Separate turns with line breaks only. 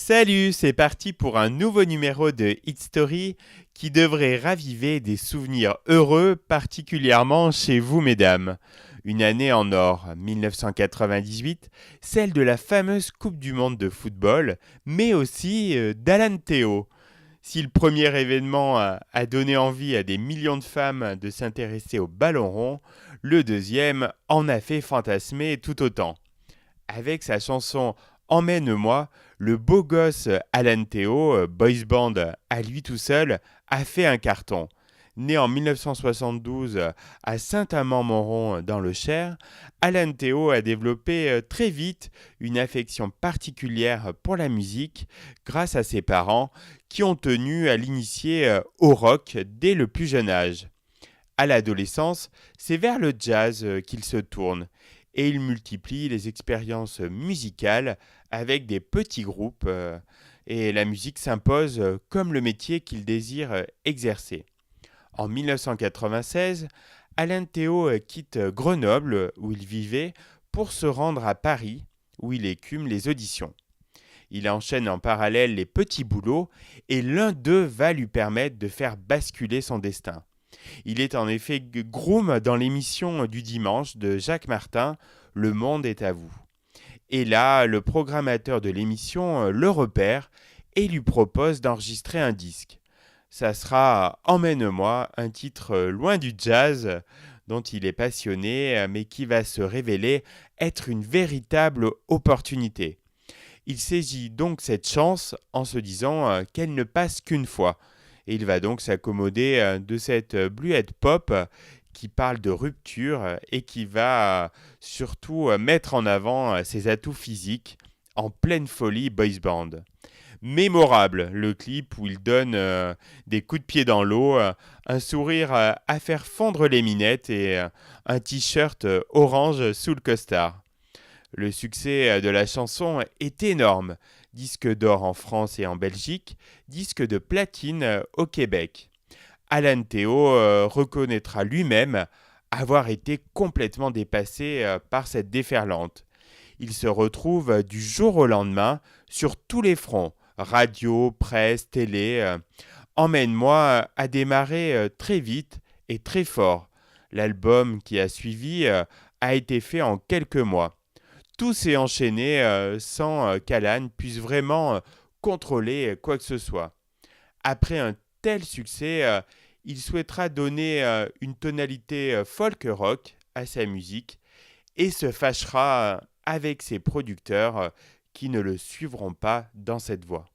Salut, c'est parti pour un nouveau numéro de Hit Story qui devrait raviver des souvenirs heureux, particulièrement chez vous, mesdames. Une année en or, 1998, celle de la fameuse Coupe du Monde de football, mais aussi d'Alan Théo. Si le premier événement a donné envie à des millions de femmes de s'intéresser au ballon rond, le deuxième en a fait fantasmer tout autant. Avec sa chanson Emmène-moi, le beau gosse Alan Théo, boys band à lui tout seul, a fait un carton. Né en 1972 à Saint-Amand-Montrond dans le Cher, Alan Théo a développé très vite une affection particulière pour la musique grâce à ses parents qui ont tenu à l'initier au rock dès le plus jeune âge. À l'adolescence, c'est vers le jazz qu'il se tourne et il multiplie les expériences musicales avec des petits groupes et la musique s'impose comme le métier qu'il désire exercer. En 1996, Alain Théo quitte Grenoble où il vivait pour se rendre à Paris où il écume les auditions. Il enchaîne en parallèle les petits boulots et l'un d'eux va lui permettre de faire basculer son destin. Il est en effet groom dans l'émission du dimanche de Jacques Martin, Le Monde est à vous. Et là, le programmateur de l'émission le repère et lui propose d'enregistrer un disque. Ça sera Emmène-moi, un titre loin du jazz dont il est passionné, mais qui va se révéler être une véritable opportunité. Il saisit donc cette chance en se disant qu'elle ne passe qu'une fois. Et il va donc s'accommoder de cette bluette pop qui parle de rupture et qui va surtout mettre en avant ses atouts physiques en pleine folie boys band. Mémorable le clip où il donne des coups de pied dans l'eau, un sourire à faire fondre les minettes et un t-shirt orange sous le costard. Le succès de la chanson est énorme. Disque d'or en France et en Belgique, disque de platine au Québec. Alan Théo reconnaîtra lui-même avoir été complètement dépassé par cette déferlante. Il se retrouve du jour au lendemain sur tous les fronts, radio, presse, télé. Emmène-moi a démarré très vite et très fort. L'album qui a suivi a été fait en quelques mois. Tout s'est enchaîné sans qu'Alan puisse vraiment contrôler quoi que ce soit. Après un tel succès, il souhaitera donner une tonalité folk rock à sa musique et se fâchera avec ses producteurs qui ne le suivront pas dans cette voie.